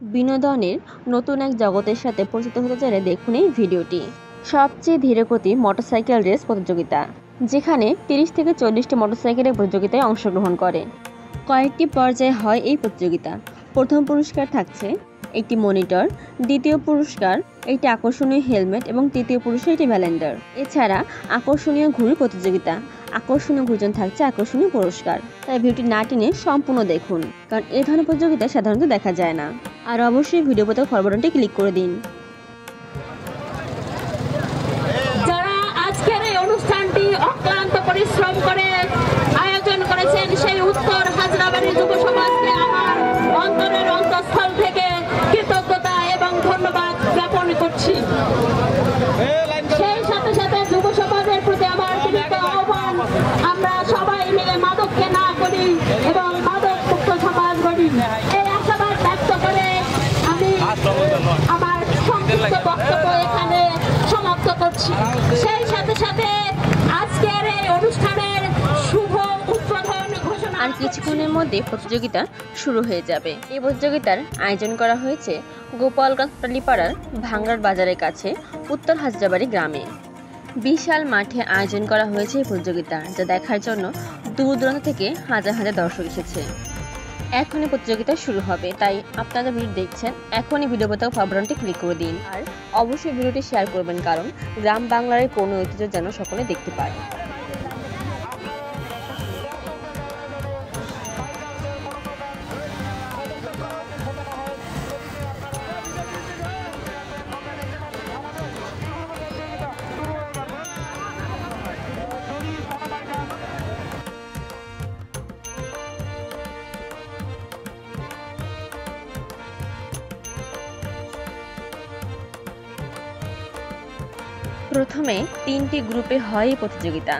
বিনোদনের নতুন এক জগতের সাথে পরিচিত হতে চাইলে দেখুন এই ভিডিওটি। সবচেয়ে ধীরগতি মোটরসাইকেল রেস প্রতিযোগিতা, যেখানে 30 থেকে 40টি মোটরসাইকেলের প্রতিযোগিতায় অংশগ্রহণ করে। কয়েকটি পর্যায়ে হয় এই প্রতিযোগিতা। প্রথম পুরস্কার থাকছে একটি মনিটর, দ্বিতীয় পুরস্কার একটি আকর্ষণীয় হেলমেট এবং তৃতীয় পুরস্কার একটি ভ্যালেন্ডার। এছাড়া আকর্ষণীয় ঘুড়ি প্রতিযোগিতা, আকর্ষণীয় ঘুরজন থাকছে আকর্ষণীয় পুরস্কার। তাই ভিডিওটি না টেনে সম্পূর্ণ দেখুন, কারণ এই ধরনের প্রতিযোগিতা সাধারণত দেখা যায় না। আর অবশ্যই ভিডিও পথে ফলো বাটনটি ক্লিক করে দিন। যারা আজকের এই অনুষ্ঠানটি অক্লান্ত পরিশ্রম করে আয়োজন করেছেন সেই উত্তর হাজরাবাড়ি যুব সমাজকে আমার অন্তরের অন্তঃস্থল থেকে কৃতজ্ঞতা এবং ধন্যবাদ জ্ঞাপন করছি। সেই সাথে সাথে যুব সমাজের প্রতি আমার বিনীত আহ্বান, আমরা সবাই মিলে মাদককে না করি এবং মাদক মুক্ত সমাজ গড়ি, এই আশাবাদ ব্যক্ত করে আমি আমার সংক্ষিপ্ত বক্তব্য এখানে সমাপ্ত করছি। সেই সাথে সাথে আজকের এই অনুষ্ঠানের শুভ উদ্বোধন ঘোষণা। আর কিছুক্ষণের মধ্যে প্রতিযোগিতা শুরু হয়ে যাবে। এই প্রতিযোগিতার আয়োজন করা হয়েছে গোপালগঞ্জ টালিপাড়ার ভাঙ্গার বাজারের কাছে উত্তর হাজরাবাড়ি গ্রামে। বিশাল মাঠে আয়োজন করা হয়েছে এই প্রতিযোগিতা, যা দেখার জন্য দূর দূরান্ত থেকে হাজার হাজার দর্শক এসেছে। এখনই প্রতিযোগিতা শুরু হবে, তাই আপনারা ভিডিও দেখছেন এখনই ভিডিও পথে ফলো বাটনটি ক্লিক করে দিন। আর অবশ্যই ভিডিওটি শেয়ার করবেন, কারণ গ্রাম বাংলার কোনো ঐতিহ্য যেন সকলে দেখতে পায়। প্রথমে 3টি গ্রুপে হয় প্রতিযোগিতা,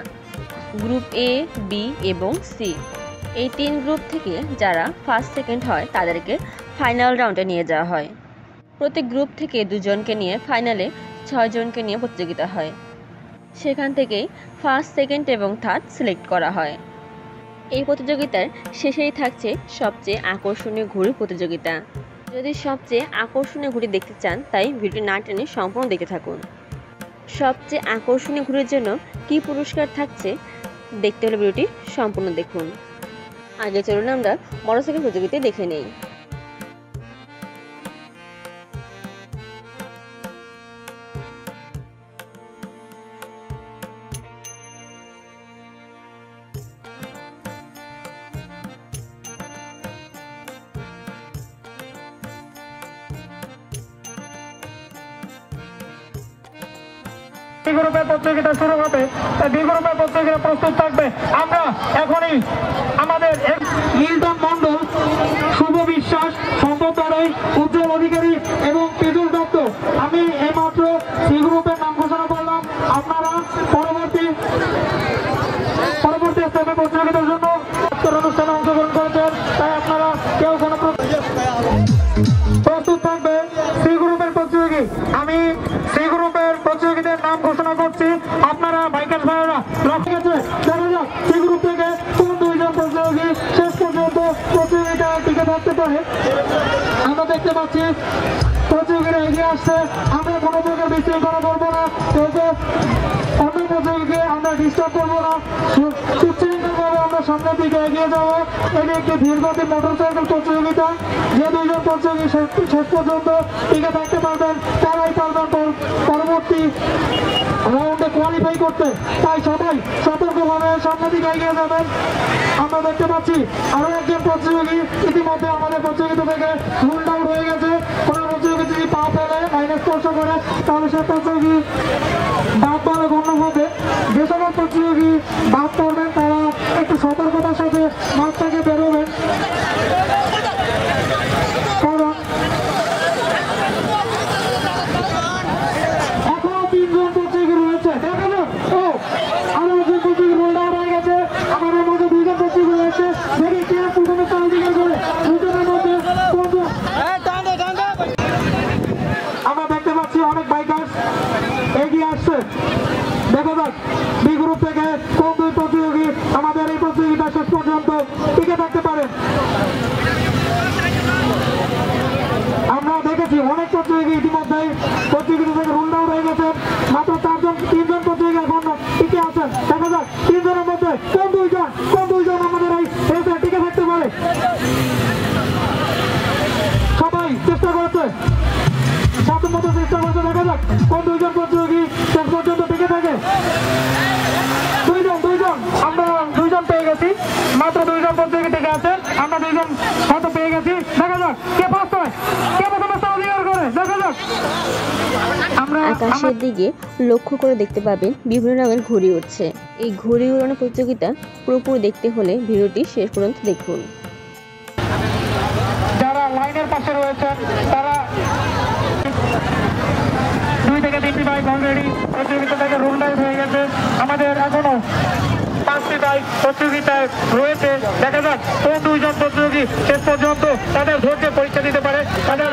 গ্রুপ এ, বি এবং সি। এই 3 গ্রুপ থেকে যারা ফার্স্ট সেকেন্ড হয় তাদেরকে ফাইনাল রাউন্ডে নিয়ে যাওয়া হয়। প্রতি গ্রুপ থেকে 2 জনকে নিয়ে ফাইনালে 6 জনকে নিয়ে প্রতিযোগিতা হয়। সেখান থেকেই ফার্স্ট, সেকেন্ড এবং থার্ড সিলেক্ট করা হয়। এই প্রতিযোগিতার শেষেই থাকছে সবচেয়ে আকর্ষণীয় ঘুড়ি প্রতিযোগিতা। যদি সবচেয়ে আকর্ষণীয় ঘুড়ি দেখতে চান, তাই ভিডিও না টেনে সম্পূর্ণ দেখতে থাকুন। সবচেয়ে আকর্ষণীয় ঘুড়ির জন্য কি পুরস্কার থাকছে দেখতে হলে ভিডিওটি সম্পূর্ণ দেখুন। আগে চলুন আমরা মোটরসাইকেল প্রতিযোগিতা দেখে নেই। বি গ্রুপের প্রতিযোগিতা শুরু হবে। বি গ্রুপের প্রতিযোগিতা প্রস্তুত থাকবে। আমরা এখনই আমাদের মিল্টন মন্ডল, শুভ বিশ্বাস, সম্পদ দাঁড়াই, উজ্জ্বল অধিকারী এবং পীযুষ দত্ত, আমি এইমাত্র সি গ্রুপের নাম ঘোষণা করলাম। আপনারা পরবর্তী স্টেপে প্রতিযোগিতার জন্য অনুষ্ঠানে অংশগ্রহণ করেছেন, তাই আপনারা কেউ কোনো প্রস্তুত থাকবে। সি গ্রুপের প্রতিযোগী, আমি সি গ্রুপের প্রতিযোগীদের নাম ঘোষণা করছি। আপনারা বাইকার ভাইয়েরা লক্ষ্য আছে, দেখা যাক সি গ্রুপ থেকে কোন 2 জন প্রতিযোগী শেষ পর্যন্ত প্রতিযোগিতা টিকে থাকতে পারে। আমরা দেখতে পাচ্ছি প্রতিযোগীরা এগিয়ে আসছে। আমরা কোনো প্রকার বিশৃঙ্খলা করবো না, অন্য প্রতিযোগীকে আমরা ডিস্টার্ব করবো না, সুশৃঙ্খলভাবে আমরা সামনের দিকে এগিয়ে যাবো। এটি একটি ধীরগতি মোটরসাইকেল প্রতিযোগিতা। যে 2 জন প্রতিযোগী শেষ পর্যন্ত টিকে থাকতে পারবেন, তারাই পারবেন পরবর্তী রাউন্ডে কোয়ালিফাই করতে। তাই সবাই সতর্কভাবে সামনের দিকে এগিয়ে যাবেন। আমরা দেখতে পাচ্ছি আরো একজন প্রতিযোগী ইতিমধ্যে আমাদের প্রতিযোগিতা থেকে রুল আউট হয়ে গেছে। কোনো প্রতিযোগী যদি পা ফেলে, মাইনাস স্পর্শ করে, তাহলে সে প্রতিযোগী বাদ বলে গণ্য হবে। যে সকল প্রতিযোগী বাদ পড়বেন তারা একটু সতর্কতার সাথে মাঠ থেকে বেরোবেন, কারণ এখনো 3 জন প্রতিযোগী রয়েছে। দেখা যাক, আরো একজন প্রতিযোগী রোল আউট হয়ে গেছে। আমাদের মধ্যে 2 জন প্রতিযোগী রয়েছে। দেখি কে প্রথমে কোয়ালিফাই করে। 2 জনের মধ্যে আমরা দেখতে পাচ্ছি অনেক বাইকার এগিয়ে আসছে। দেখা যাক বি গ্রুপ থেকে কোন 2 প্রতিযোগী আমাদের এই প্রতিযোগিতা শেষ পর্যন্ত টিকে থাকতে পারে। দেখেছি অনেক প্রতিযোগী ইতিমধ্যে প্রতিযোগিতা থেকে রুল আউট হয়ে গেছেন। মাত্র 3জন প্রতিযোগী এখন টিকে আছেন। দেখা যাক 3 জনের মধ্যে কোন দুইজন আমাদের এই রেসে টিকে থাকতে পারে। সবাই চেষ্টা করেছে, সাধ্যমতো চেষ্টা করেছে। দেখা যাক কোন 2জন প্রতিযোগী শেষ পর্যন্ত টিকে থাকে। 2জন আমরা 2জন পেয়ে গেছি। মাত্র 2জন প্রতিযোগী টিকে আছেন, আমরা 2জন হয়তো পেয়ে গেছি। দেখা যাক কে ফার্স্ট হয়, কে প্রথমে স্থান অধিকার করে। দেখা যাক। আকাশের দিকে লক্ষ্য করে দেখতে পাবেন বিভিন্ন রঙের ঘুড়ি উঠছে। এই ঘুড়ি উড়ানো প্রতিযোগিতা পুরোপুরি দেখতে হলে ভিডিওটি শেষ পর্যন্ত দেখুন। যারা লাইনের পাশে রয়েছেন তারা 2 থেকে 3টি বাইক অলরেডি প্রতিযোগিতা থেকে রুল আউট হয়ে গেছে। আমাদের এখনো 5টি বাইক প্রতিযোগিতায় রয়েছে। দেখা যাক কোন 2জন প্রতিযোগী শেষ পর্যন্ত তাদের ধৈর্যের পরীক্ষা দিতে পারে, তাদের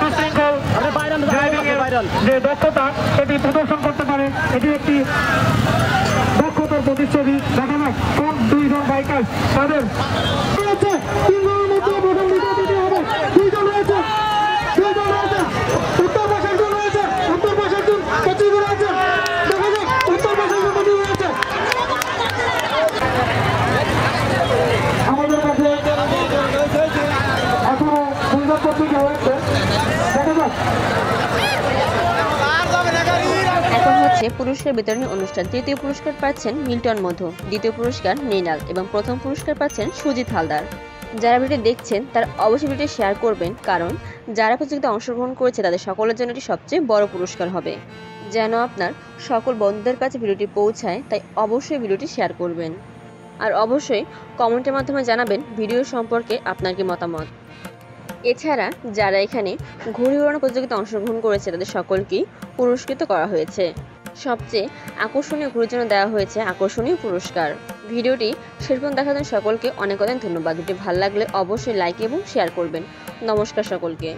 সুশৃঙ্খল ড্রাইভিংয়ের যে দক্ষতা সেটি প্রদর্শন করতে পারে। এটি একটি দক্ষতার প্রতিচ্ছবি। দেখা যাক কোন 2জন বাইকার তাদের উত্তর পাশে একজন রয়েছে, উত্তর পাশে একজন প্রতিযোগী রয়েছে। দেখা যাক উত্তর পাশে একজন প্রতিযোগী রয়েছে। আমাদের কাছে এখনো 2জন প্রতিযোগী রয়েছে। দেখা যাক। এখন হচ্ছে পুরস্কার বিতরণী অনুষ্ঠান। তৃতীয় পুরস্কার পাচ্ছেন মিল্টন মধু, দ্বিতীয় পুরস্কার মৃণাল এবং প্রথম পুরস্কার পাচ্ছেন সুজিত হালদার। যারা ভিডিও দেখছেন তারা অবশ্যই ভিডিওটি শেয়ার করবেন, কারণ যারা প্রতিযোগিতায় অংশগ্রহণ করেছে তাদের সকলের জন্য এটি সবচেয়ে বড় পুরস্কার হবে। যেন আপনার সকল বন্ধুদের কাছে ভিডিওটি পৌঁছায়, তাই অবশ্যই ভিডিওটি শেয়ার করবেন। আর অবশ্যই কমেন্টের মাধ্যমে জানাবেন ভিডিও সম্পর্কে আপনার কি মতামত। এছাড়া যারা এখানে ঘুড়ি উড়ানো প্রতিযোগিতায় অংশগ্রহণ করেছে তাদের সকলকেই পুরস্কৃত করা হয়েছে। সবচেয়ে আকর্ষণীয় ঘুড়ির জন্য দেওয়া হয়েছে আকর্ষণীয় পুরস্কার। ভিডিওটি শেষ পর্যন্ত দেখার জন্য সকলকে অনেক অনেক ধন্যবাদ। ভিডিওটি ভালো লাগলে অবশ্যই লাইক এবং শেয়ার করবেন। নমস্কার সকলকে।